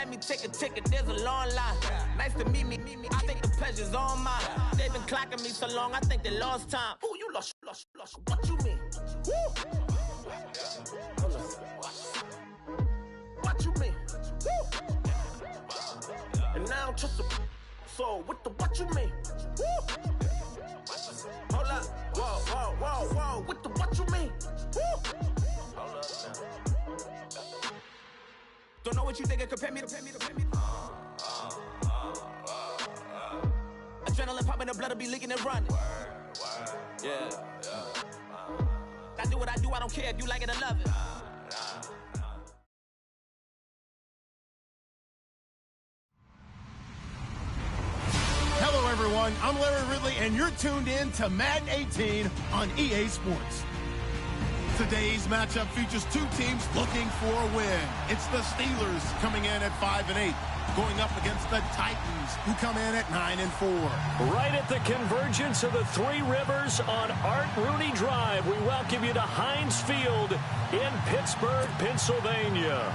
let me take a ticket, there's a long line. Nice to meet me, I think the pleasure's all mine. They've been clocking me so long, I think they lost time. Ooh, you lost, what you mean? Woo! What you mean? Woo! And now I don't trust the so with the what you mean? Woo! Hold up, whoa, with the what you mean? Woo! Hold up now. Don't know what you think it compare me to. Adrenaline popping, the blood will be leaking and running. Yeah. I do what I do, I don't care if you like it or love it. Hello, everyone. I'm Larry Ridley, and you're tuned in to Madden 18 on EA Sports. Today's matchup features two teams looking for a win. It's the Steelers coming in at 5-8, going up against the Titans, who come in at 9-4. Right at the convergence of the Three Rivers on Art Rooney Drive, we welcome you to Heinz Field in Pittsburgh, Pennsylvania.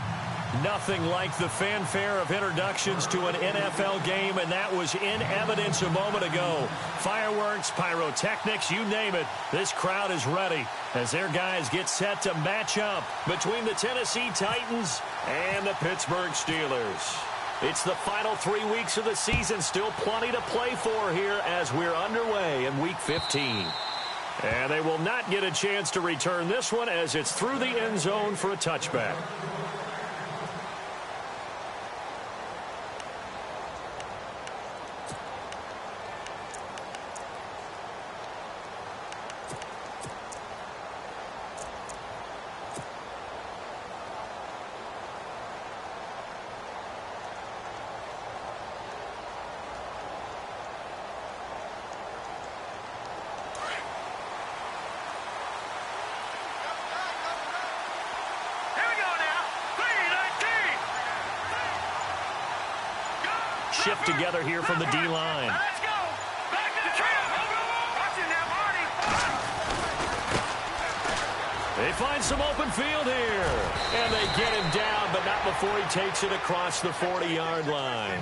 Nothing like the fanfare of introductions to an NFL game, and that was in evidence a moment ago. Fireworks, pyrotechnics, you name it. This crowd is ready as their guys get set to match up between the Tennessee Titans and the Pittsburgh Steelers. It's the final 3 weeks of the season. Still plenty to play for here as we're underway in Week 15. And they will not get a chance to return this one as it's through the end zone for a touchback. Shift together here from the D-line. Let's go. Back to the trail. Watch it now, Marty. They find some open field here. And they get him down, but not before he takes it across the 40-yard line.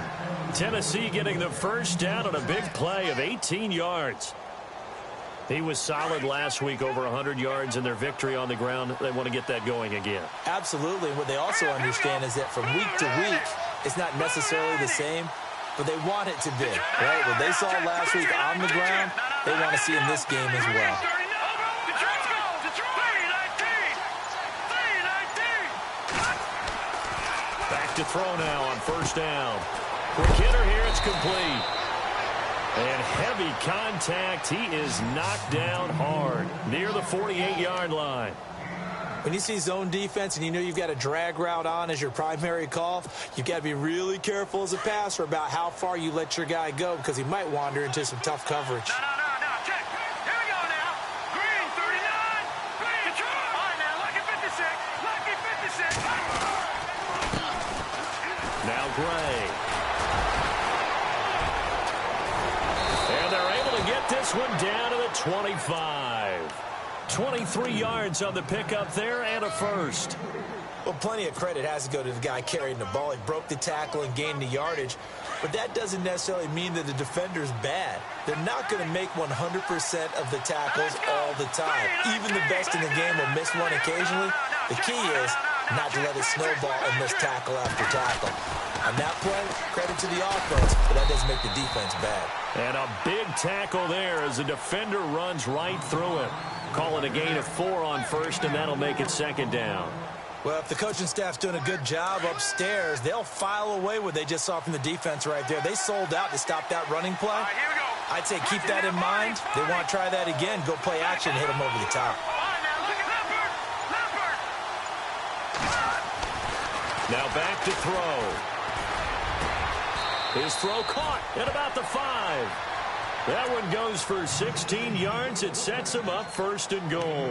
Tennessee getting the first down on a big play of 18 yards. He was solid last week, over 100 yards in their victory on the ground. They want to get that going again. Absolutely. What they also understand is that from week to week, it's not necessarily the same, but they want it to be, right? What they saw last week on the ground, they want to see in this game as well. Back to throw now on first down. Quick hitter here, it's complete. And heavy contact, he is knocked down hard near the 48-yard line. When you see zone defense and you know you've got a drag route on as your primary call, you've got to be really careful as a passer about how far you let your guy go because he might wander into some tough coverage. No, check. Here we go now. Green, 39. Green, control. All right, now, lucky 56. Lucky 56. Now Gray. And they're able to get this one down to the 25. 23 yards on the pickup there and a first. Well, plenty of credit has to go to the guy carrying the ball. He broke the tackle and gained the yardage. But that doesn't necessarily mean that the defender's bad. They're not going to make 100% of the tackles all the time. Even the best in the game will miss one occasionally. The key is not to let it snowball and miss tackle after tackle. On that play, credit to the offense, but that doesn't make the defense bad. And a big tackle there as the defender runs right through him. Call it a gain of 4 on first, and that'll make it second down. Well, if the coaching staff's doing a good job upstairs, they'll file away what they just saw from the defense right there. They sold out to stop that running play. All right, here we go. I'd say keep that in mind. They want to try that again. Go play action and hit them over the top. All right, now, look at Leopard. Now back to throw. His throw caught at about the 5. That one goes for 16 yards. It sets him up first and goal.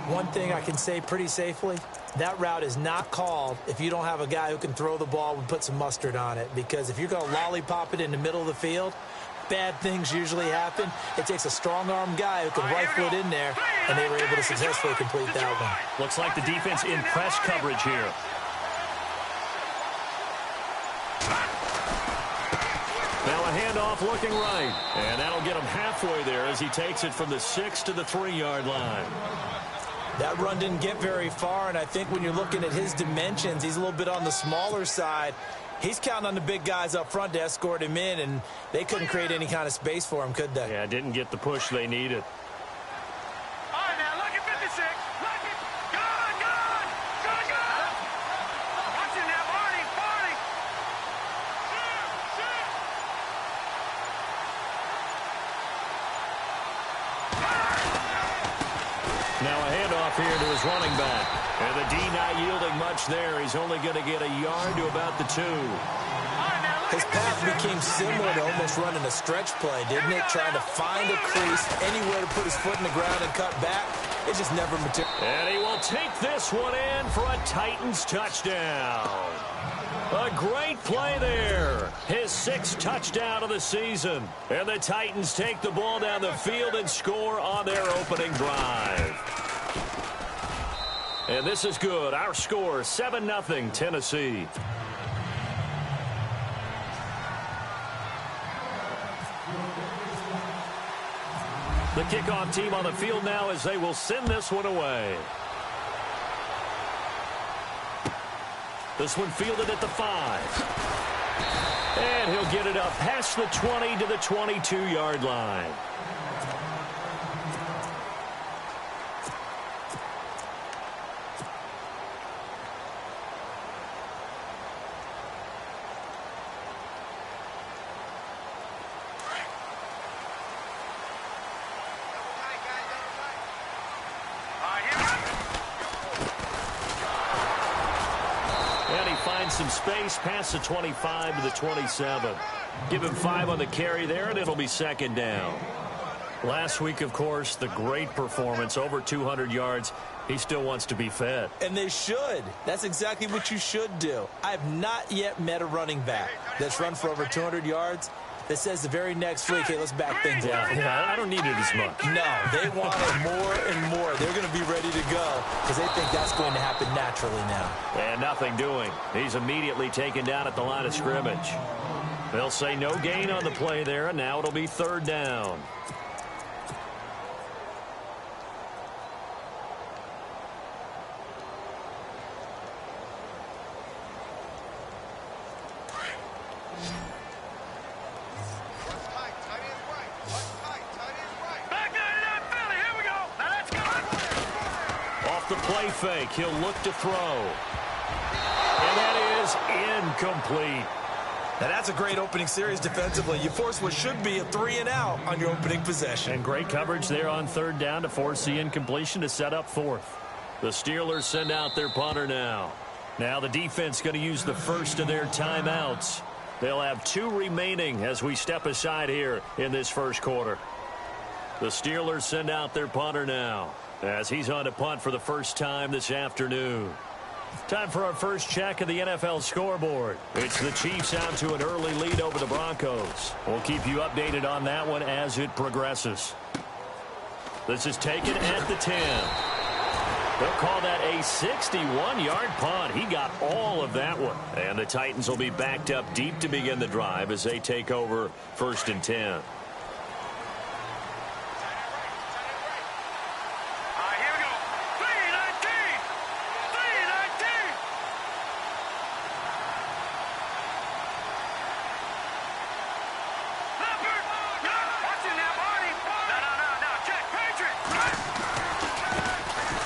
One thing I can say pretty safely, that route is not called if you don't have a guy who can throw the ball and put some mustard on it. Because if you're going to lollipop it in the middle of the field, bad things usually happen. It takes a strong-arm guy who can rifle it in there, and they were able to successfully complete that one. Looks like the defense in press coverage here. handoff looking right. And that'll get him halfway there as he takes it from the 6 to the 3-yard line. That run didn't get very far, and I think when you're looking at his dimensions, he's a little bit on the smaller side. He's counting on the big guys up front to escort him in, and they couldn't create any kind of space for him, could they? Yeah, didn't get the push they needed. All right, now, look at 56. Look it. Good, good. Good, good. Watch it now, Barney, Barney. Now a handoff here to his running back. And the D not yielding much there. He's only going to get a yard to about the 2. His path became similar to almost running a stretch play, didn't it? Trying to find a crease, anywhere to put his foot in the ground and cut back. It just never materialized. And he will take this one in for a Titans touchdown. A great play there. His 6th touchdown of the season. And the Titans take the ball down the field and score on their opening drive. And this is good. Our score, 7-0 Tennessee. The kickoff team on the field now as they will send this one away. This one fielded at the 5. And he'll get it up past the 20 to the 22-yard line. Some space past the 25 to the 27. Give him 5 on the carry there, and it'll be 2nd down. Last week, of course, the great performance, over 200 yards. He still wants to be fed. And they should. That's exactly what you should do. I have not yet met a running back that's run for over 200 yards that says the very next week, hey, let's back things up. Yeah, I don't need it as much. No, they want it more and more. They're going to be ready to go because they think that's going to happen naturally now. And nothing doing. He's immediately taken down at the line of scrimmage. They'll say no gain on the play there, and now it'll be 3rd down. The play fake. He'll look to throw. And that is incomplete. Now that's a great opening series defensively. You force what should be a 3-and-out on your opening possession. And great coverage there on 3rd down to force the incompletion to set up 4th. The Steelers send out their punter now. Now the defense going to use the first of their timeouts. They'll have 2 remaining as we step aside here in this first quarter. The Steelers send out their punter now, as he's on to punt for the first time this afternoon. Time for our first check of the NFL scoreboard. It's the Chiefs out to an early lead over the Broncos. We'll keep you updated on that one as it progresses. This is taken at the 10. They'll call that a 61-yard punt. He got all of that one. And the Titans will be backed up deep to begin the drive as they take over 1st and 10.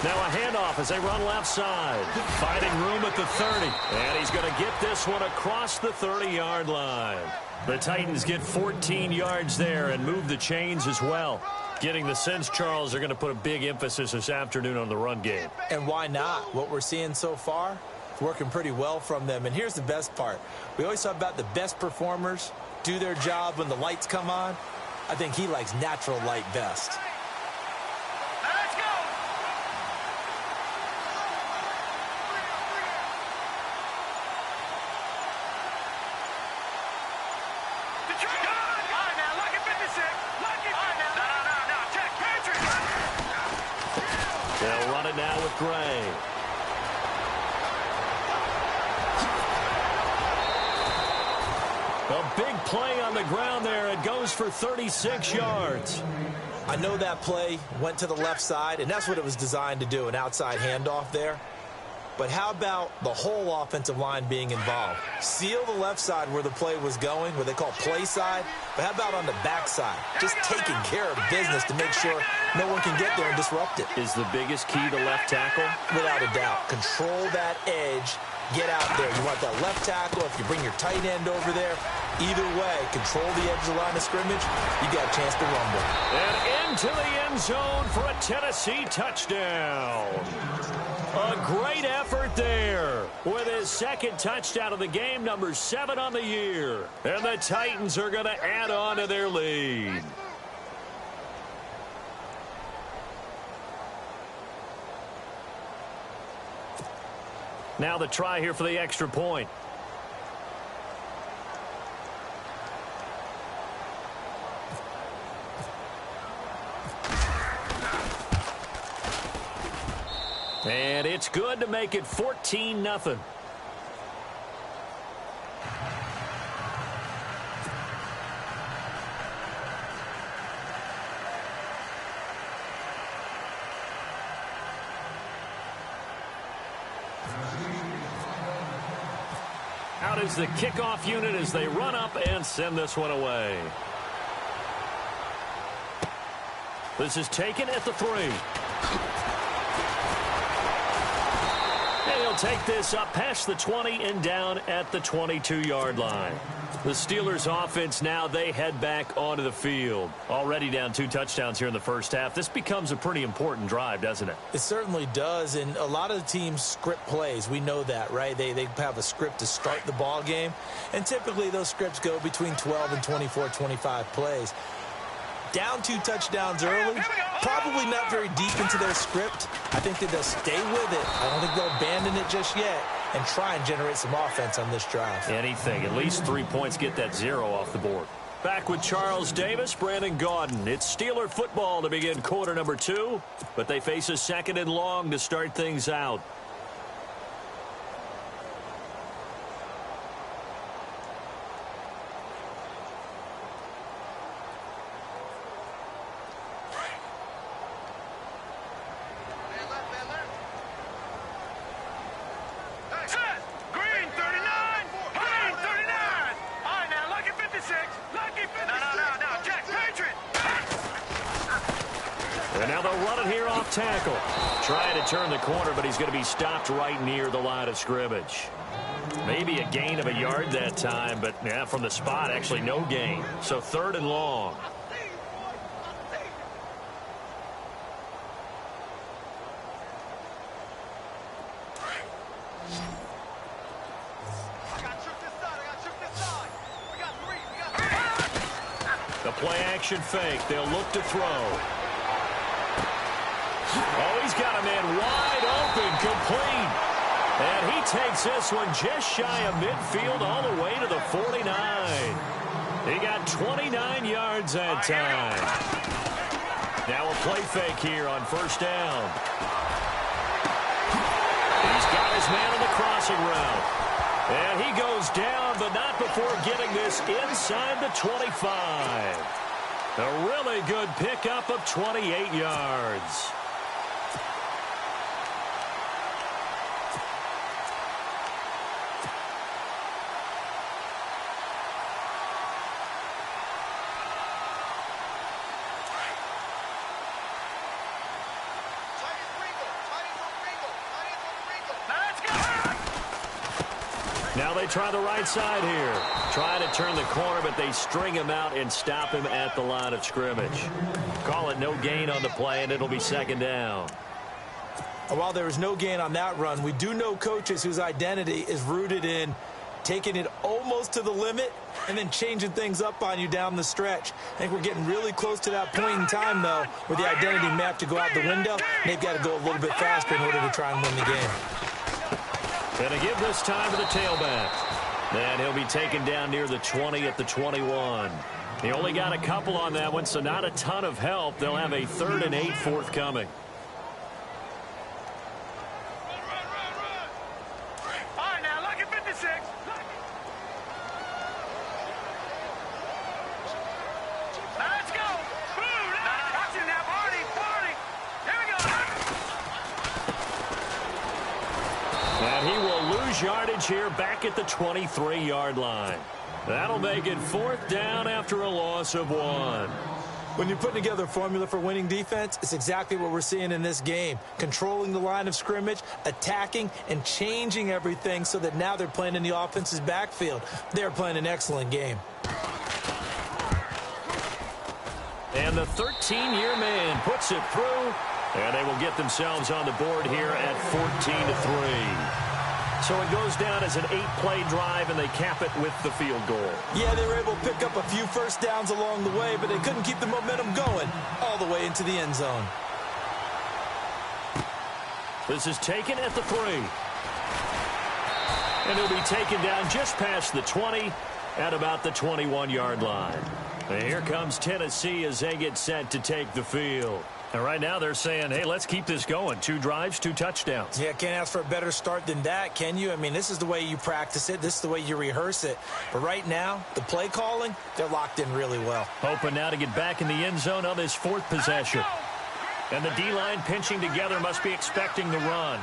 Now a handoff as they run left side. Finding room at the 30. And he's going to get this one across the 30-yard line. The Titans get 14 yards there and move the chains as well. Getting the sense, Charles, are going to put a big emphasis this afternoon on the run game. And why not? What we're seeing so far, working pretty well from them. And here's the best part. We always talk about the best performers do their job when the lights come on. I think he likes natural light best. They'll run it now with Gray. A big play on the ground there. It goes for 36 yards. I know that play went to the left side, and that's what it was designed to do, an outside handoff there. But how about the whole offensive line being involved? Seal the left side where the play was going, what they call play side, but how about on the back side? Just taking care of business to make sure no one can get there and disrupt it. Is the biggest key the left tackle? Without a doubt. Control that edge. Get out there. You want that left tackle. If you bring your tight end over there, either way, control the edge of the line of scrimmage, you got a chance to rumble. And into the end zone for a Tennessee touchdown. A great effort there with his second touchdown of the game, number 7 on the year. And the Titans are going to add on to their lead. Now the try here for the extra point. And it's good to make it 14-0. Out is the kickoff unit as they run up and send this one away. This is taken at the 3. And he'll take this up past the 20 and down at the 22-yard line. The Steelers offense now, they head back onto the field. Already down 2 touchdowns here in the first half. This becomes a pretty important drive, doesn't it? It certainly does, and a lot of the teams script plays. We know that, right? They have a script to start the ball game, and typically those scripts go between 12 and 24, 25 plays. Down 2 touchdowns early, probably not very deep into their script. I think that they'll stay with it. I don't think they'll abandon it just yet and try and generate some offense on this drive. Anything, at least 3 points, get that 0 off the board. Back with Charles Davis, Brandon Gaudin. It's Steeler football to begin quarter number 2, but they face a 2nd and long to start things out. And now they'll run it here off tackle. Trying to turn the corner, but he's going to be stopped right near the line of scrimmage. Maybe a gain of a yard that time, but yeah, from the spot, actually no gain. So 3rd and long. The play action fake. They'll look to throw. Oh, he's got a man wide open, complete. And he takes this one just shy of midfield all the way to the 49. He got 29 yards that time. Now a play fake here on 1st down. He's got his man on the crossing route. And he goes down, but not before getting this inside the 25. A really good pickup of 28 yards. Now they try the right side here. Trying to turn the corner, but they string him out and stop him at the line of scrimmage. Call it no gain on the play, and it'll be 2nd down. While there was no gain on that run, we do know coaches whose identity is rooted in taking it almost to the limit and then changing things up on you down the stretch. I think we're getting really close to that point in time, though, where the identity may have to go out the window. They've got to go a little bit faster in order to try and win the game. Going to give this time to the tailback. And he'll be taken down near the 20 at the 21. He only got a couple on that one, so not a ton of help. They'll have a 3rd and 8 forthcoming. All right, now, look at 56. scrimmage here back at the 23-yard line. That'll make it 4th down after a loss of 1. When you're putting together a formula for winning defense, it's exactly what we're seeing in this game. Controlling the line of scrimmage, attacking, and changing everything so that now they're playing in the offense's backfield. They're playing an excellent game. And the 13-year man puts it through, and they will get themselves on the board here at 14-3. So it goes down as an 8-play drive, and they cap it with the field goal. Yeah, they were able to pick up a few first downs along the way, but they couldn't keep the momentum going all the way into the end zone. This is taken at the 3. And it'll be taken down just past the 20 at about the 21-yard line. And here comes Tennessee as they get set to take the field. And right now they're saying, hey, let's keep this going. 2 drives, 2 touchdowns. Yeah, can't ask for a better start than that, can you? I mean, this is the way you practice it. This is the way you rehearse it. But right now, the play calling, they're locked in really well. Hoping now to get back in the end zone on this 4th possession. And the D-line pinching together, must be expecting the run.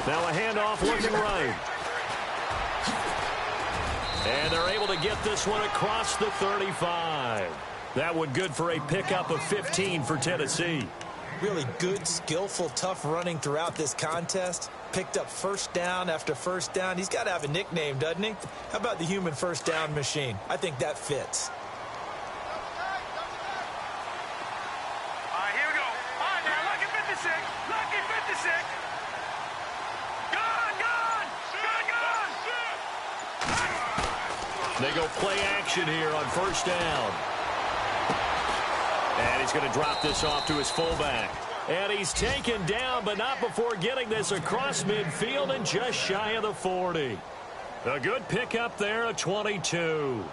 Now a handoff looking right. And they're able to get this one across the 35. That one good for a pickup of 15 for Tennessee. Really good, skillful, tough running throughout this contest. Picked up first down after first down. He's got to have a nickname, doesn't he? How about the human first down machine? I think that fits. All right, here we go. All right, now, lucky 56. Lucky 56. They go play action here on first down. And he's going to drop this off to his fullback. And he's taken down, but not before getting this across midfield and just shy of the 40. A good pickup there of 22.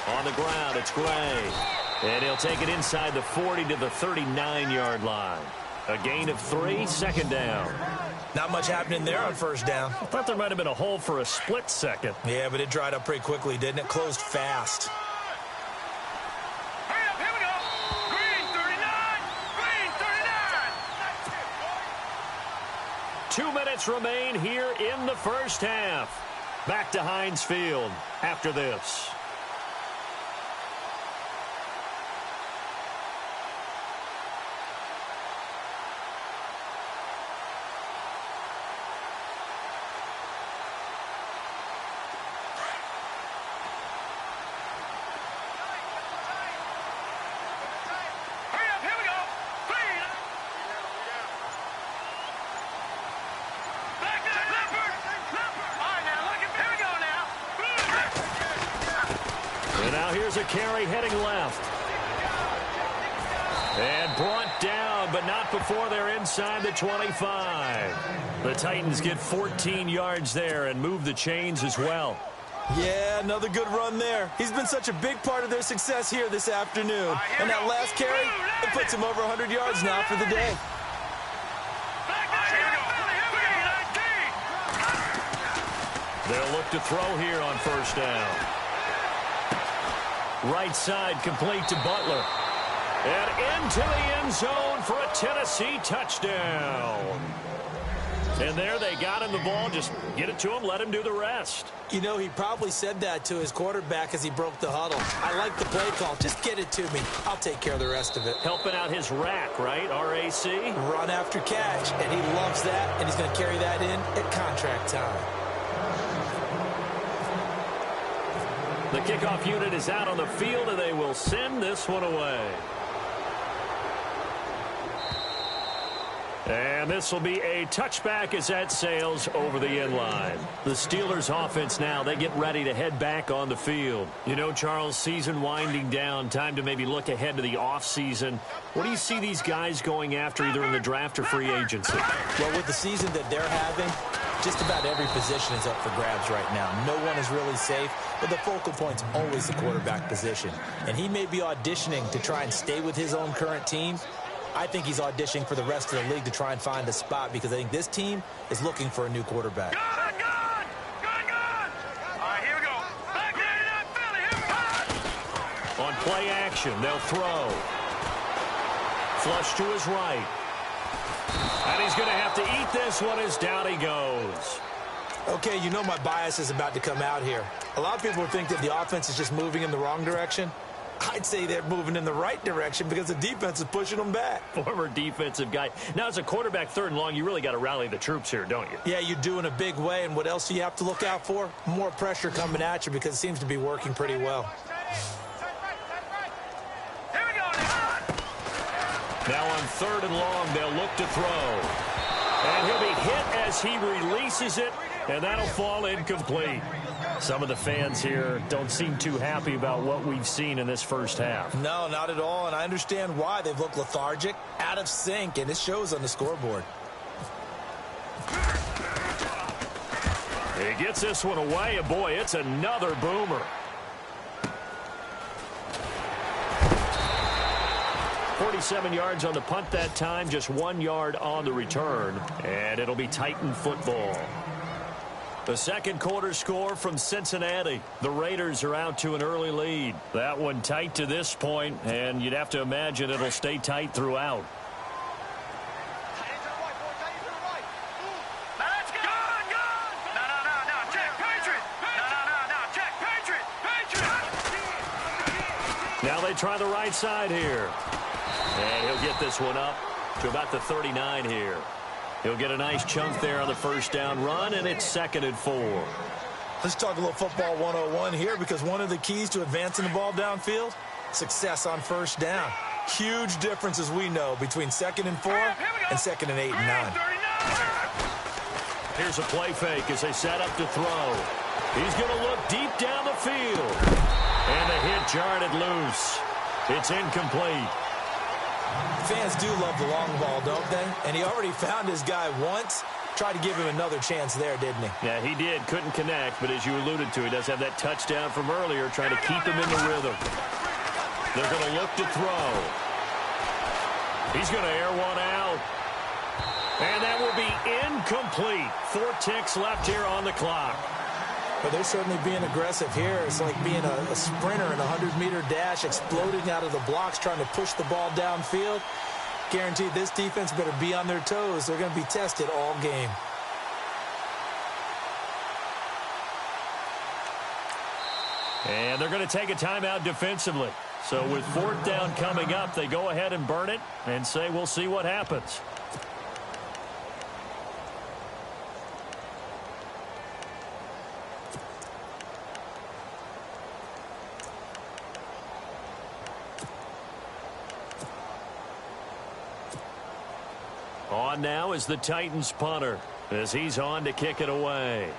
On the ground, it's Gray. And he'll take it inside the 40 to the 39-yard line. A gain of 3, 2nd down. Not much happening there on first down. I thought there might have been a hole for a split second. Yeah, but it dried up pretty quickly, didn't it? Closed fast. Hurry up, here we go. Green 39. Green 39. 2 minutes remain here in the first half. Back to Heinz Field after this. Here's a carry heading left. And brought down, but not before they're inside the 25. The Titans get 14 yards there and move the chains as well. Yeah, another good run there. He's been such a big part of their success here this afternoon. And that last carry, it puts him over 100 yards now for the day. They'll look to throw here on first down. Right side complete to Butler. And into the end zone for a Tennessee touchdown. And there they got him the ball. Just get it to him, let him do the rest. You know, he probably said that to his quarterback as he broke the huddle. I like the play call. Just get it to me. I'll take care of the rest of it. Helping out his rack, right? RAC? Run after catch. And he loves that. And he's going to carry that in at contract time. The kickoff unit is out on the field, and they will send this one away. And this will be a touchback as that sails over the end line. The Steelers offense now, they get ready to head back on the field. You know, Charles, season winding down, time to maybe look ahead to the offseason. What do you see these guys going after either in the draft or free agency? Well, with the season that they're having, just about every position is up for grabs right now. No one is really safe, but the focal point's always the quarterback position. And he may be auditioning to try and stay with his own current team. I think he's auditioning for the rest of the league to try and find a spot because I think this team is looking for a new quarterback. Good! All right, here we go. Back there, Philly, here we go. On play action, they'll throw. Flush to his right. And he's going to have to eat this one as down he goes. Okay, you know my bias is about to come out here. A lot of people think that the offense is just moving in the wrong direction. I'd say they're moving in the right direction because the defense is pushing them back. Former defensive guy. Now, as a quarterback, 3rd and long, you really got to rally the troops here, don't you? Yeah, you do in a big way. And what else do you have to look out for? More pressure coming at you because it seems to be working pretty well. Here we go. Now on 3rd and long, they'll look to throw. And he'll be hit as he releases it, and that'll fall incomplete. Some of the fans here don't seem too happy about what we've seen in this first half. No, not at all, and I understand why. They've looked lethargic, out of sync, and it shows on the scoreboard. He gets this one away, and boy, it's another boomer. 47 yards on the punt that time, just 1 yard on the return, and it'll be Titan football. The second quarter score from Cincinnati. The Raiders are out to an early lead. That one tight to this point, and you'd have to imagine it'll stay tight throughout. Now they try the right side here. And he'll get this one up to about the 39 here. He'll get a nice chunk there on the first down run, and it's 2nd and 4. Let's talk a little football 101 here because one of the keys to advancing the ball downfield, success on first down. Huge difference, as we know, between 2nd and 4 and 2nd and 8 and 9. Here's a play fake as they set up to throw. He's going to look deep down the field. And the hit jarred it loose. It's incomplete. Fans do love the long ball, don't they? And he already found his guy once. Tried to give him another chance there, didn't he? Yeah, he did. Couldn't connect, but as you alluded to, he does have that touchdown from earlier, trying to keep him in the rhythm. They're going to look to throw. He's going to air one out. And that will be incomplete. 4 ticks left here on the clock. But they're certainly being aggressive here. It's like being a sprinter in a 100-meter dash, exploding out of the blocks, trying to push the ball downfield. Guaranteed this defense better be on their toes. They're going to be tested all game. And they're going to take a timeout defensively. So with 4th down coming up, they go ahead and burn it and say we'll see what happens. On now is the Titans punter as he's on to kick it away.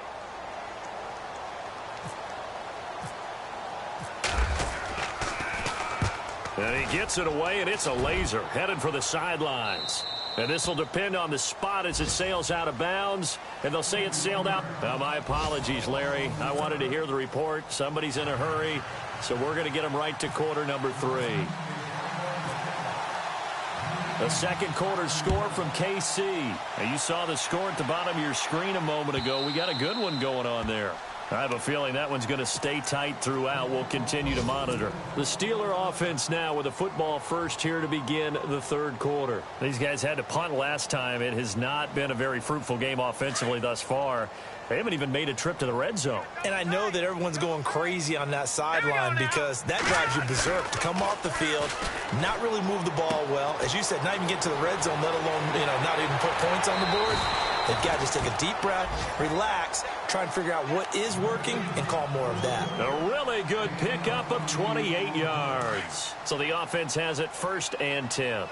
And he gets it away, and it's a laser headed for the sidelines. And this will depend on the spot as it sails out of bounds. And they'll say it sailed out. My apologies, Larry. I wanted to hear the report. Somebody's in a hurry. So we're going to get him right to quarter number 3. The second quarter score from KC. Now you saw the score at the bottom of your screen a moment ago. We got a good one going on there. I have a feeling that one's going to stay tight throughout. We'll continue to monitor. The Steeler offense now with a football first here to begin the 3rd quarter. These guys had to punt last time. It has not been a very fruitful game offensively thus far. They haven't even made a trip to the red zone. And I know that everyone's going crazy on that sideline because that drives you berserk to come off the field, not really move the ball well. As you said, not even get to the red zone, let alone, not even put points on the board. They've got to just take a deep breath, relax, try and figure out what is working, and call more of that. A really good pickup of 28 yards. So the offense has it 1st and 10. All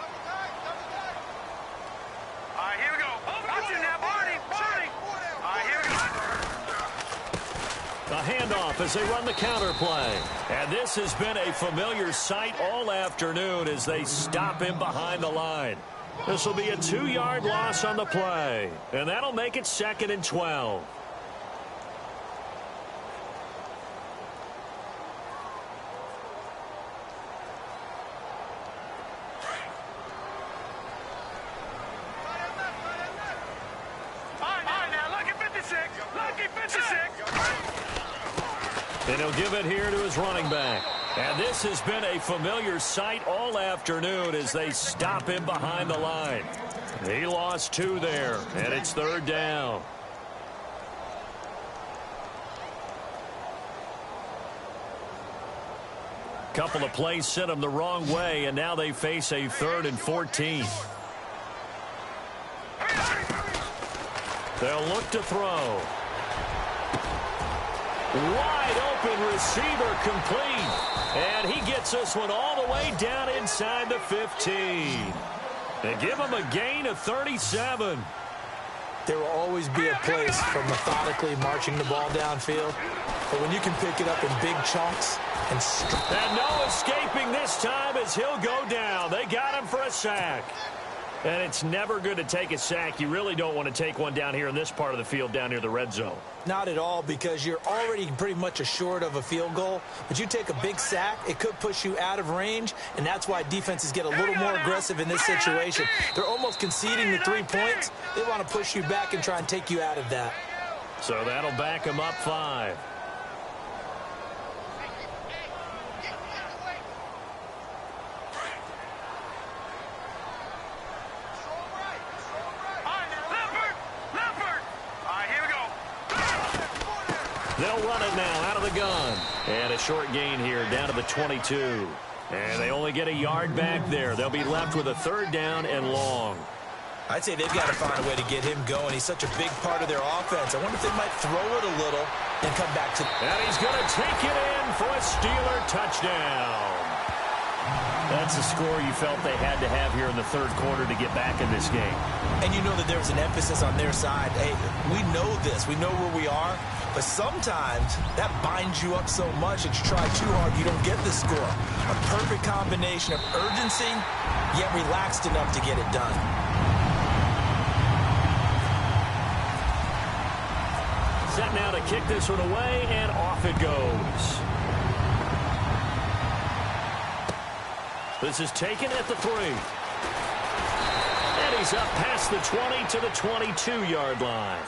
right, handoff as they run the counter play. And this has been a familiar sight all afternoon as they stop him behind the line. This will be a 2-yard loss on the play. And that'll make it 2nd and 12. And he'll give it here to his running back. And this has been a familiar sight all afternoon as they stop him behind the line. He lost 2 there, and it's 3rd down. Couple of plays sent them the wrong way, and now they face a 3rd and 14. They'll look to throw. Wide open receiver complete. And he gets this one all the way down inside the 15. They give him a gain of 37. There will always be a place for methodically marching the ball downfield. But when you can pick it up in big chunks and no escaping this time as he'll go down. They got him for a sack. And it's never good to take a sack. You really don't want to take one down here in this part of the field down near the red zone. Not at all, because you're already pretty much assured of a field goal. But you take a big sack, it could push you out of range, and that's why defenses get a little more aggressive in this situation. They're almost conceding the 3 points. They want to push you back and try and take you out of that. So that'll back them up 5. They'll run it now out of the gun. And a short gain here down to the 22. And they only get a yard back there. They'll be left with a 3rd down and long. I'd say they've got to find a way to get him going. He's such a big part of their offense. I wonder if they might throw it a little and come back to... And he's going to take it in for a Steeler touchdown. That's a score you felt they had to have here in the 3rd quarter to get back in this game. And you know that there's an emphasis on their side. Hey, we know this. We know where we are. But sometimes that binds you up so much that you try too hard, you don't get the score. A perfect combination of urgency, yet relaxed enough to get it done. Set now to kick this one away, and off it goes. This is taken at the 3. And he's up past the 20 to the 22-yard line.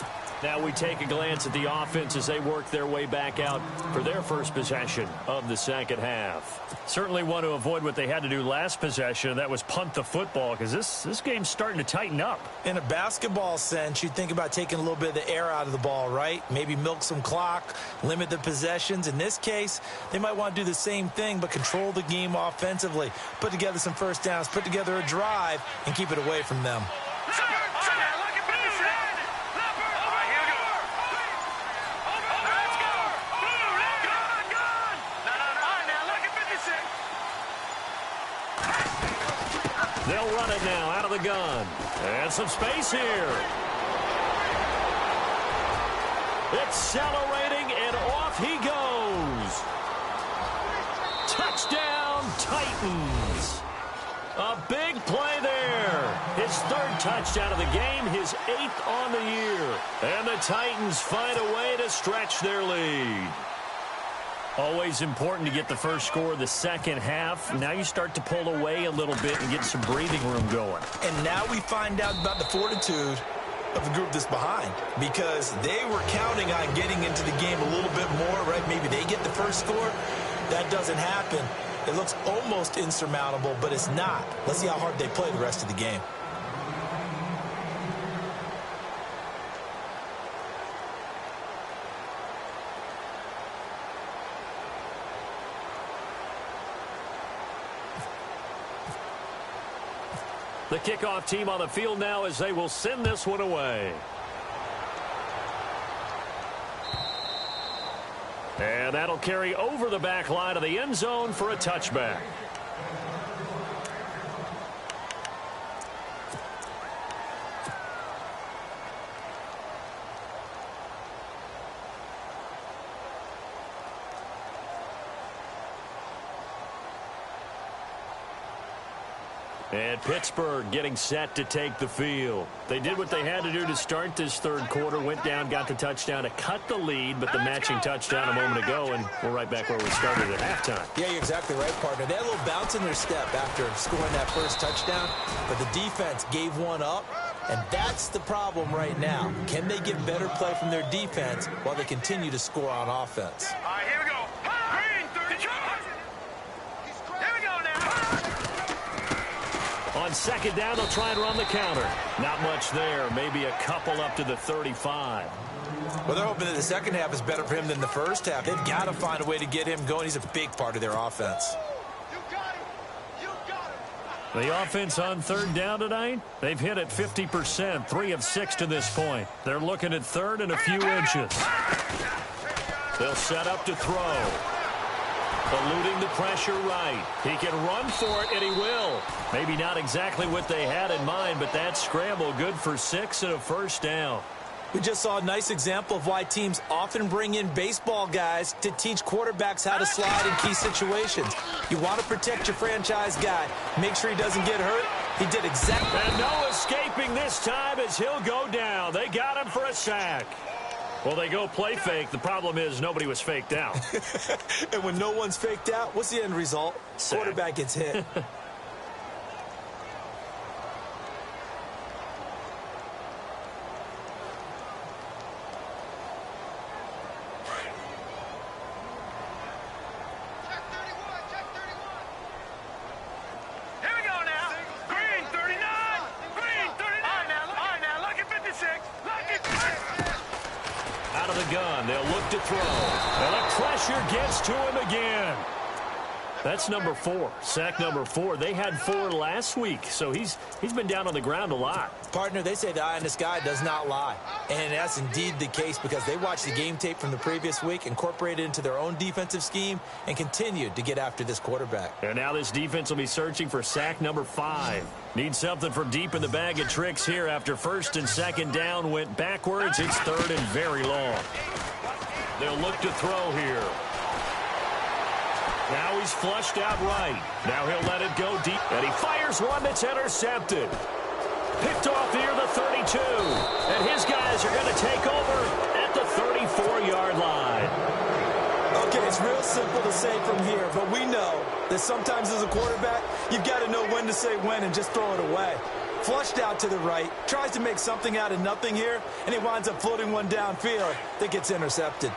Now we take a glance at the offense as they work their way back out for their first possession of the 2nd half. Certainly want to avoid what they had to do last possession, and that was punt the football, because this game's starting to tighten up. In a basketball sense, you think about taking a little bit of the air out of the ball, right? Maybe milk some clock, limit the possessions. In this case, they might want to do the same thing, but control the game offensively. Put together some first downs, put together a drive, and keep it away from them. They'll run it now out of the gun. And some space here. Accelerating, and off he goes. Touchdown, Titans. A big play there. His 3rd touchdown of the game, his 8th on the year. And the Titans find a way to stretch their lead. Always important to get the first score of the 2nd half. Now you start to pull away a little bit and get some breathing room going. And now we find out about the fortitude of the group that's behind, because they were counting on getting into the game a little bit more, right? Maybe they get the first score. That doesn't happen. It looks almost insurmountable, but it's not. Let's see how hard they play the rest of the game. The kickoff team on the field now as they will send this one away. And that'll carry over the back line of the end zone for a touchback. And Pittsburgh getting set to take the field. They did what they had to do to start this third quarter. Went down, got the touchdown to cut the lead, but the matching touchdown a moment ago, and we're right back where we started at halftime. Yeah, you're exactly right, partner. They had a little bounce in their step after scoring that first touchdown, but the defense gave one up, and that's the problem right now. Can they get better play from their defense while they continue to score on offense? All right, here we go. Green, 32. Here we go now. On second down, they'll try and run the counter. Not much there. Maybe a couple up to the 35. Well, they're hoping that the second half is better for him than the first half. They've got to find a way to get him going. He's a big part of their offense. You got it. You got it. The offense on third down tonight, they've hit it 50%, 3 of 6 to this point. They're looking at third and a few inches. They'll set up to throw. Eluding the pressure right. He can run for it, and he will. Maybe not exactly what they had in mind, but that scramble good for 6 and a first down. We just saw a nice example of why teams often bring in baseball guys to teach quarterbacks how to slide in key situations. You want to protect your franchise guy. Make sure he doesn't get hurt. He did exactly. And no escaping this time as he'll go down. They got him for a sack. Well, they go play fake. The problem is nobody was faked out. And when no one's faked out, what's the end result? Sack. Quarterback gets hit. Here we go now. Green, 39. Green, 39. All right, now, lucky 56. Lucky 56. Out of the gun, they'll look to throw. And the pressure gets to him again. That's number 4, sack number 4. They had 4 last week, so he's been down on the ground a lot. Partner, they say the eye in the sky does not lie. And that's indeed the case because they watched the game tape from the previous week, incorporated it into their own defensive scheme, and continued to get after this quarterback. And now this defense will be searching for sack number 5. Need something from deep in the bag of tricks here after first and second down went backwards. It's third and very long. They'll look to throw here. Now he's flushed out right. Now he'll let it go deep. And he fires one that's intercepted. Picked off near the 32. And his guys are going to take over at the 34-yard line. Okay, it's real simple to say from here, but we know that sometimes as a quarterback, you've got to know when to say when and just throw it away. Flushed out to the right, tries to make something out of nothing here, and he winds up floating one downfield that gets intercepted.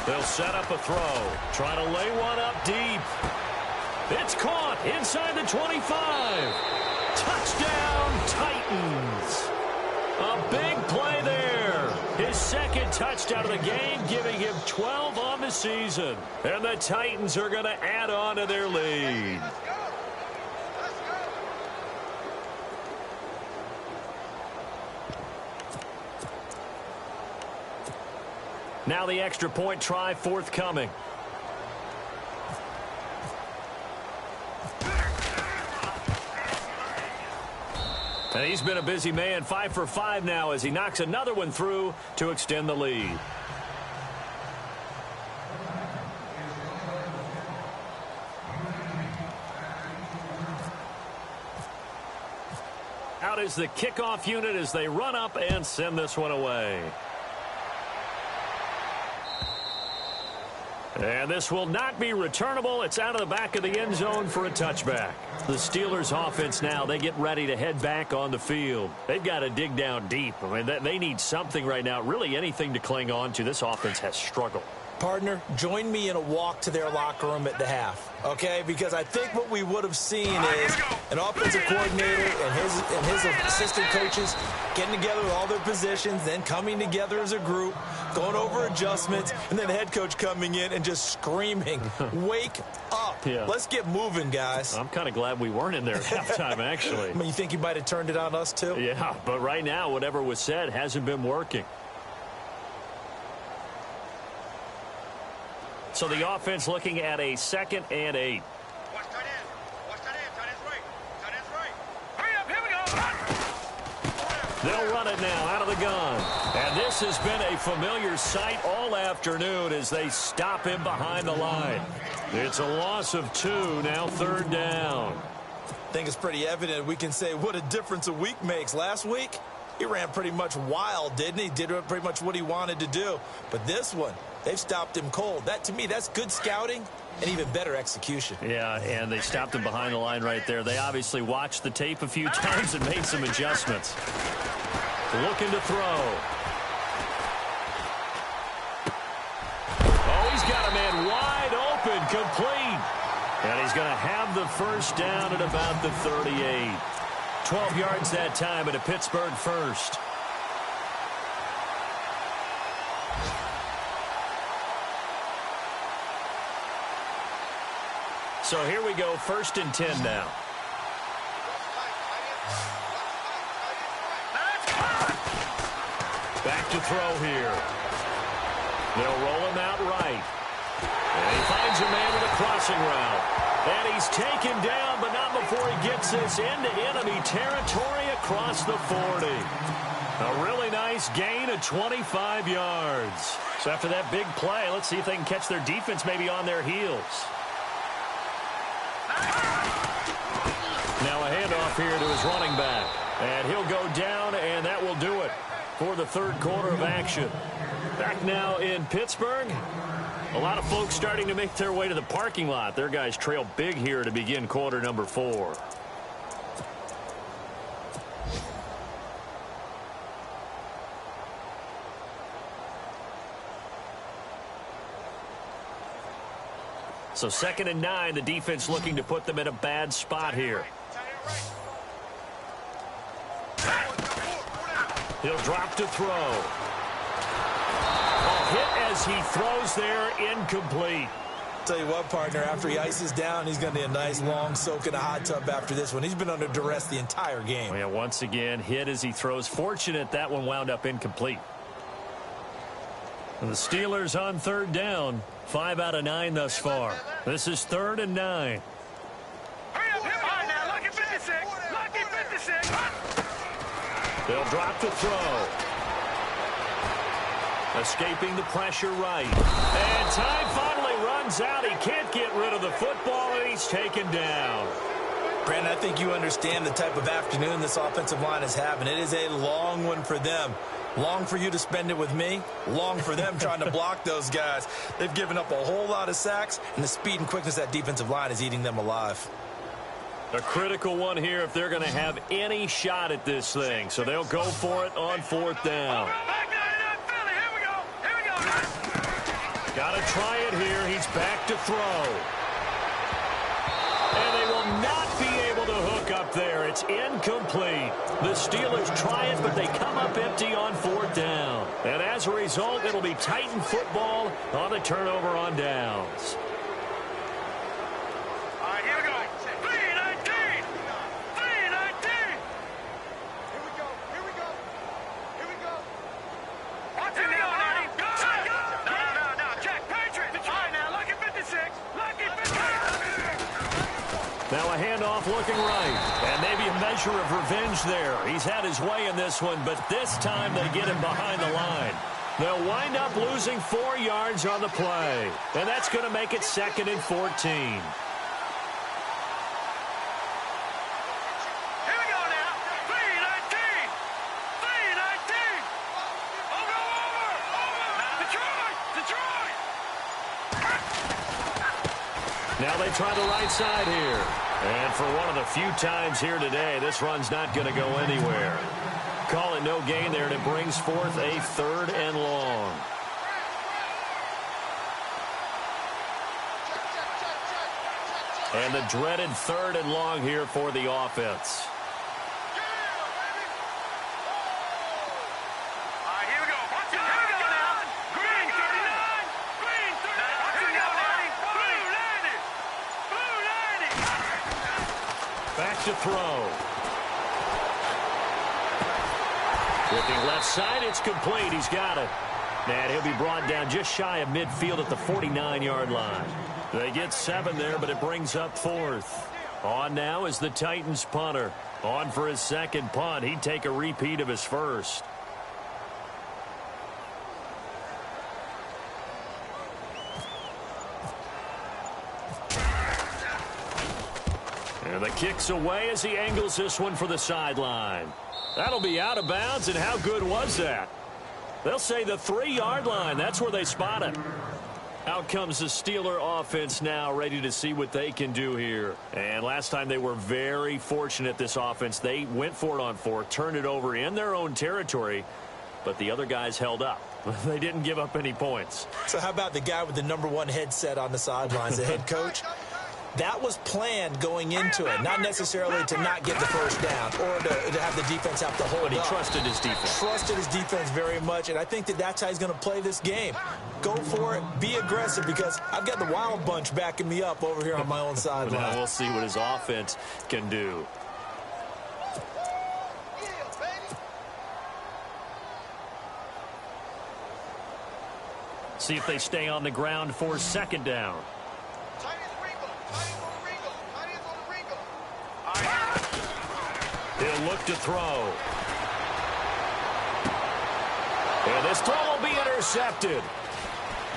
They'll set up a throw. Trying to lay one up deep. It's caught inside the 25. Touchdown, Titans. A big play there. His second touchdown of the game, giving him 12 on the season. And the Titans are going to add on to their lead. Now the extra point try forthcoming. And he's been a busy man, 5 for 5 now as he knocks another one through to extend the lead. Out is the kickoff unit as they run up and send this one away. And this will not be returnable. It's out of the back of the end zone for a touchback. The Steelers offense now, they get ready to head back on the field. They've got to dig down deep. I mean, they need something right now, really anything to cling on to. This offense has struggled. Partner, join me in a walk to their locker room at the half, okay? Because I think what we would have seen is an offensive coordinator and his assistant coaches getting together with all their positions, then coming together as a group, going over adjustments, and then the head coach coming in and just screaming, wake up. Yeah. Let's get moving, guys. I'm kind of glad we weren't in there at halftime, actually. I mean, you think he might have turned it on us, too? Yeah, but right now, whatever was said hasn't been working. So the offense looking at a 2nd and 8. Watch tight end. Watch tight end. Tight end's right. Tight end's right. Hurry up. Here we go. They'll run it now out of the gun. And this has been a familiar sight all afternoon as they stop him behind the line. It's a loss of 2, now 3rd down. I think it's pretty evident we can say what a difference a week makes. Last week, he ran pretty much wild, didn't he? Did pretty much what he wanted to do. But this one, they've stopped him cold. That, to me, that's good scouting and even better execution. Yeah, and they stopped him behind the line right there. They obviously watched the tape a few times and made some adjustments. Looking to throw. Oh, he's got a man wide open, complete. And he's going to have the first down at about the 38. 12 yards that time, and a Pittsburgh first. So here we go, 1st and 10 now. Back to throw here. They'll roll him out right. And he finds a man in a crossing route. And he's taken down, but not before he gets this into enemy territory across the 40. A really nice gain of 25 yards. So after that big play, let's see if they can catch their defense maybe on their heels. Now a handoff here to his running back. And he'll go down, and that will do it for the 3rd quarter of action. Back now in Pittsburgh. A lot of folks starting to make their way to the parking lot. Their guys trail big here to begin quarter number 4. So 2nd and 9, the defense looking to put them in a bad spot here. He'll drop to throw. Hit as he throws there, incomplete. Tell you what, partner, after he ices down, he's going to need a nice long soak in a hot tub after this one. He's been under duress the entire game. Yeah, once again, hit as he throws. Fortunate that one wound up incomplete. And the Steelers on 3rd down. 5 out of 9 thus far. This is 3rd and 9. Hurry up, now, lucky 56, lucky 56. They'll drop to throw. Escaping the pressure right. And time finally runs out. He can't get rid of the football, and he's taken down. Brandon, I think you understand the type of afternoon this offensive line is having. It is a long one for them. Long for you to spend it with me. Long for them trying to block those guys. They've given up a whole lot of sacks, and the speed and quickness of that defensive line is eating them alive. A critical one here if they're going to have any shot at this thing. So they'll go for it on 4th down. Got to try it here. He's back to throw. And they will not be able to hook up there. It's incomplete. The Steelers try it, but they come up empty on 4th down. And as a result, it'll be Titan football on the turnover on downs. All right, here we go. 3-19. 3-19. Here we go. Here we go. Here we go. Watch it now, Marty. Go. No. Check. Patriots. All right, now, lucky 56. Lucky 56. Now a handoff looking right. And maybe a measure of revenge there. He's had his way in this one, but this time they get him behind the line. They'll wind up losing 4 yards on the play. And that's going to make it 2nd and 14. Now they try the right side here. And for one of the few times here today, this run's not going to go anywhere. Call it no gain there, and it brings forth a 3rd and long. And the dreaded 3rd and long here for the offense. To throw. Looking left side, it's complete. He's got it. And he'll be brought down just shy of midfield at the 49-yard line. They get 7 there, but it brings up 4th. On now is the Titans punter. On for his second punt. He'd take a repeat of his first. And the kick's away as he angles this one for the sideline. That'll be out of bounds, and how good was that? They'll say the 3-yard line. That's where they spot it. Out comes the Steeler offense now, ready to see what they can do here. And last time they were very fortunate, this offense. They went for it on 4, turned it over in their own territory, but the other guys held up. They didn't give up any points. So how about the guy with the #1 headset on the sidelines, the head coach? That was planned going into it, not necessarily to not get the first down or to have the defense have to hold But he up. trusted his defense. Trusted his defense very much, and I think that's how he's going to play this game. Go for it, be aggressive, because I've got the wild bunch backing me up over here on my own sideline. Now we'll see what his offense can do. See if they stay on the ground for second down. He'll look to throw. And this throw will be intercepted.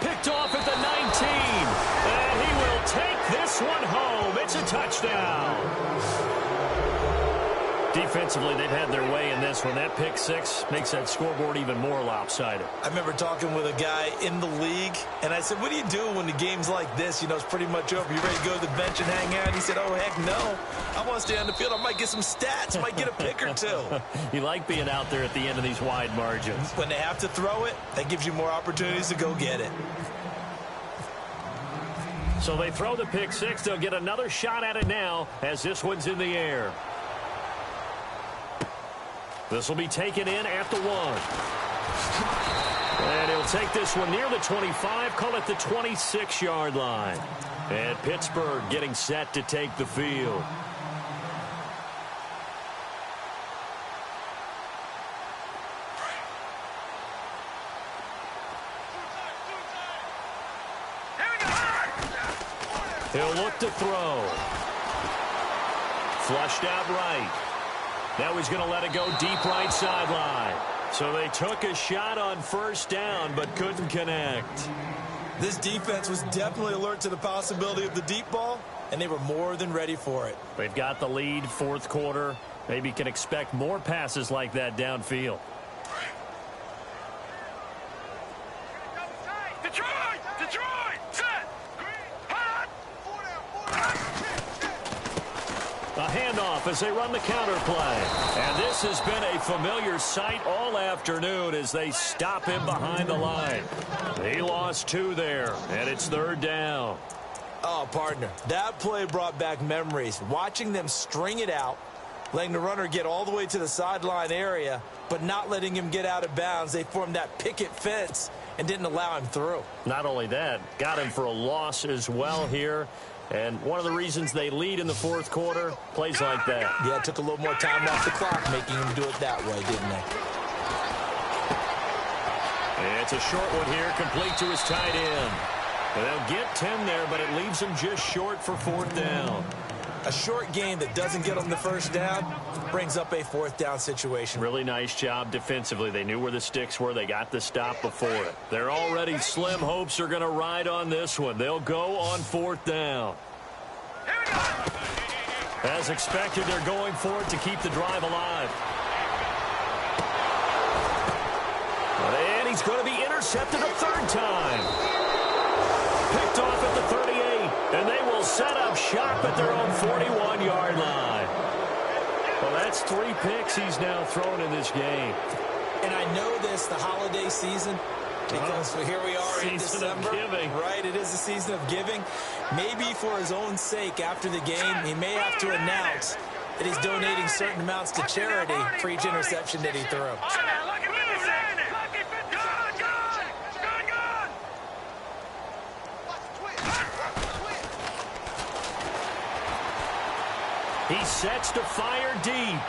Picked off at the 19. And he will take this one home. It's a touchdown. Defensively, they've had their way in this one. That pick 6 makes that scoreboard even more lopsided. I remember talking with a guy in the league, and I said, what do you do when the game's like this? You know, it's pretty much over. You ready to go to the bench and hang out? He said, oh, heck no. I want to stay on the field. I might get some stats. Might get a pick or two. You like being out there at the end of these wide margins. When they have to throw it, that gives you more opportunities to go get it. So they throw the pick 6. They'll get another shot at it now as this one's in the air. This will be taken in at the 1. And he'll take this one near the 25, call it the 26-yard line. And Pittsburgh getting set to take the field. He'll look to throw. Flushed out right. Now he's going to let it go deep right sideline. So they took a shot on first down but couldn't connect. This defense was definitely alert to the possibility of the deep ball, and they were more than ready for it. They've got the lead, fourth quarter. Maybe can expect more passes like that downfield. Detroit! Detroit! Set! Hot! A handoff as they run the counter play. And this has been a familiar sight all afternoon as they stop him behind the line. He lost 2 there, and it's third down. Oh, partner, that play brought back memories. Watching them string it out, letting the runner get all the way to the sideline area, but not letting him get out of bounds. They formed that picket fence and didn't allow him through. Not only that, got him for a loss as well here. And one of the reasons they lead in the fourth quarter, plays like that. Yeah, it took a little more time off the clock, making him do it that way, didn't they? It's a short one here, complete to his tight end. And they'll get 10 there, but it leaves them just short for fourth down. A short game that doesn't get them the first down brings up a fourth down situation. Really nice job defensively. They knew where the sticks were. They got the stop before it. They're already slim hopes are going to ride on this one. They'll go on fourth down. As expected, they're going for it to keep the drive alive. And he's going to be intercepted a third time. Picked off at the 38. And they will set up shop at their own 41-yard line. Well, that's 3 picks he's now thrown in this game. And I know this, the holiday season, because here we are in December. Season of giving. Right, it is the season of giving. Maybe for his own sake, after the game, he may have to announce that he's donating certain amounts to charity for each interception that he threw. He sets to fire deep.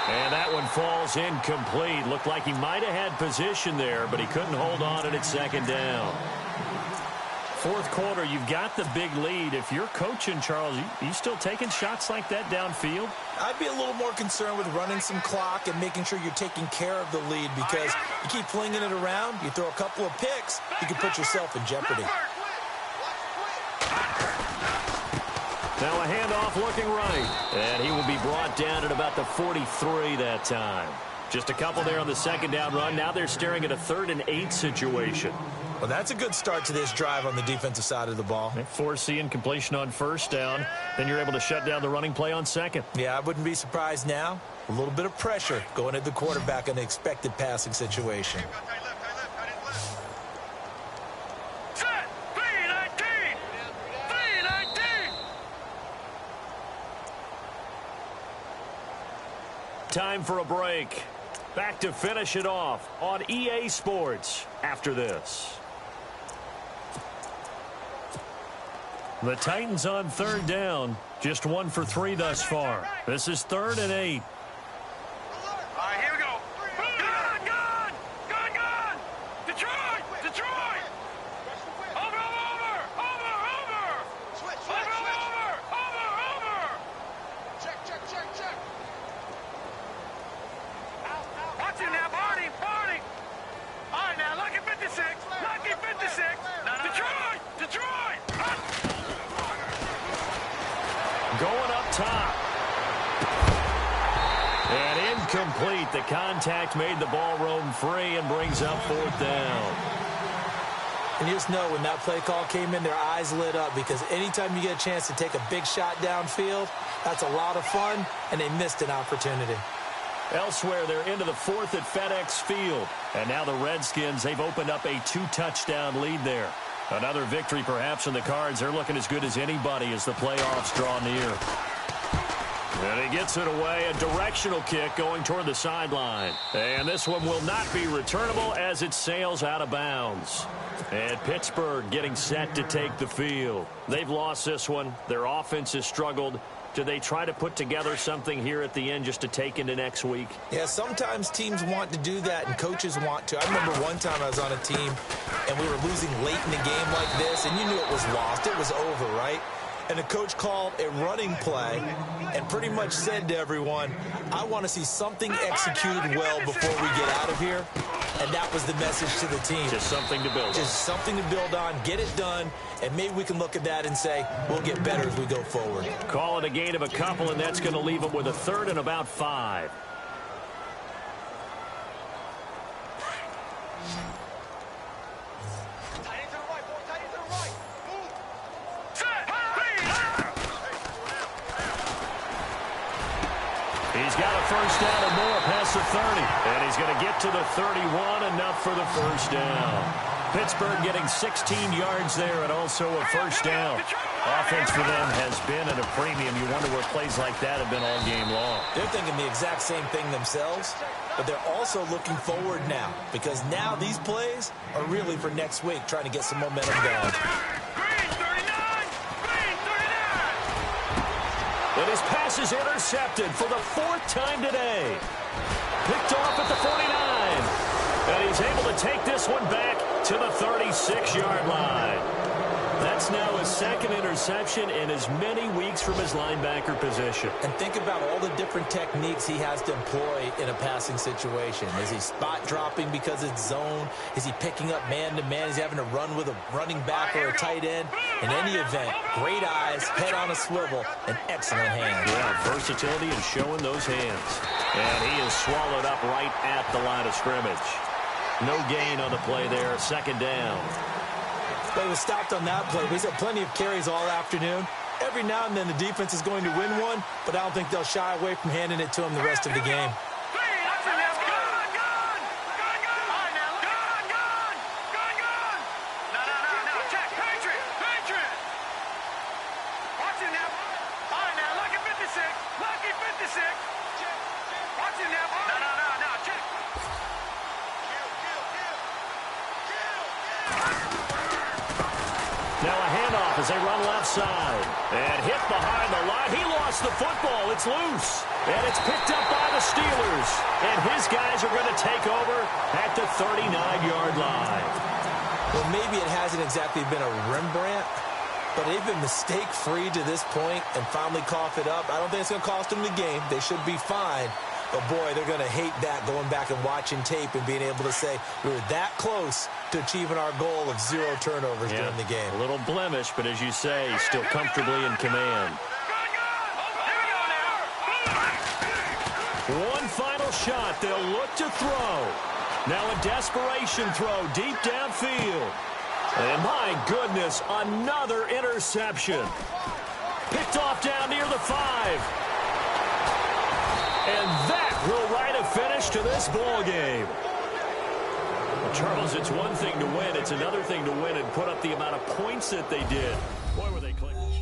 And that one falls incomplete. Looked like he might have had position there, but he couldn't hold on at second down. fourth quarter, you've got the big lead. If you're coaching, Charles, you still taking shots like that downfield? I'd be a little more concerned with running some clock and making sure you're taking care of the lead, because you keep flinging it around, you throw a couple of picks, you can put yourself in jeopardy. Now a handoff looking right, and he will be brought down at about the 43 that time. Just a couple there on the second down run. Now they're staring at a 3rd and 8 situation. Well, that's a good start to this drive on the defensive side of the ball. Foreseeing completion on first down. Then you're able to shut down the running play on second. Yeah, I wouldn't be surprised now. A little bit of pressure going at the quarterback in the expected passing situation. Set. 3-19. 3-19. Time for a break. Back to finish it off on EA Sports after this. The Titans on 3rd down. Just 1 for 3 thus far. This is 3rd and 8. All right, here we go. Gun! Detroit! Over! Check. Watch it now, Barney! All right, now, lucky 56. Detroit! Going up top. And incomplete. The contact made the ball roam free and brings up 4th down. And you just know when that play call came in, their eyes lit up, because anytime you get a chance to take a big shot downfield, that's a lot of fun, and they missed an opportunity. Elsewhere, they're into the 4th at FedEx Field. And now the Redskins, they've opened up a 2-touchdown lead there. Another victory perhaps in the cards. They're looking as good as anybody as the playoffs draw near. And he gets it away. A directional kick going toward the sideline. And this one will not be returnable as it sails out of bounds. And Pittsburgh getting set to take the field. They've lost this one. Their offense has struggled. Do they try to put together something here at the end just to take into next week? Yeah, sometimes teams want to do that and coaches want to. I remember one time I was on a team and we were losing late in the game like this, and you knew it was lost. It was over, right? And the coach called a running play and pretty much said to everyone, I want to see something executed well before we get out of here. And that was the message to the team. Just something to build on. Just something to build on, get it done, and maybe we can look at that and say, we'll get better as we go forward. Call it a gain of a couple, and that's going to leave them with a 3rd and about 5. He's got a first down and more past the 30. And he's going to get to the 31, enough for the first down. Pittsburgh getting 16 yards there and also a first down. Offense for them has been at a premium. You wonder where plays like that have been all game long. They're thinking the exact same thing themselves, but they're also looking forward now, because now these plays are really for next week, trying to get some momentum going. And his pass is intercepted for the 4th time today. Picked off at the 49. And he's able to take this one back to the 36-yard line. That's now his 2nd interception in as many weeks from his linebacker position. And think about all the different techniques he has to employ in a passing situation. Is he spot dropping because it's zone? Is he picking up man-to-man? Is he having to run with a running back or a tight end? In any event, great eyes, head on a swivel, and excellent hands. Yeah, versatility and showing those hands. And he is swallowed up right at the line of scrimmage. No gain on the play there, 2nd down. They was stopped on that play. He's had plenty of carries all afternoon. Every now and then the defense is going to win one, but I don't think they'll shy away from handing it to him the rest of the game. Now a handoff as they run left side. And hit behind the line. He lost the football. It's loose. And it's picked up by the Steelers. And his guys are going to take over at the 39-yard line. Well, maybe it hasn't exactly been a Rembrandt, but they've been mistake-free to this point and finally cough it up. I don't think it's going to cost them the game. They should be fine. But, boy, they're going to hate that, going back and watching tape and being able to say we were that close to achieving our goal of 0 turnovers during the game. A little blemish, but as you say, still comfortably in command. One final shot. They'll look to throw. Now a desperation throw deep downfield. And, my goodness, another interception. Picked off down near the 5. And that will write a finish to this ball game. Well, Charles, it's one thing to win. It's another thing to win and put up the amount of points that they did. Boy, were they clicking.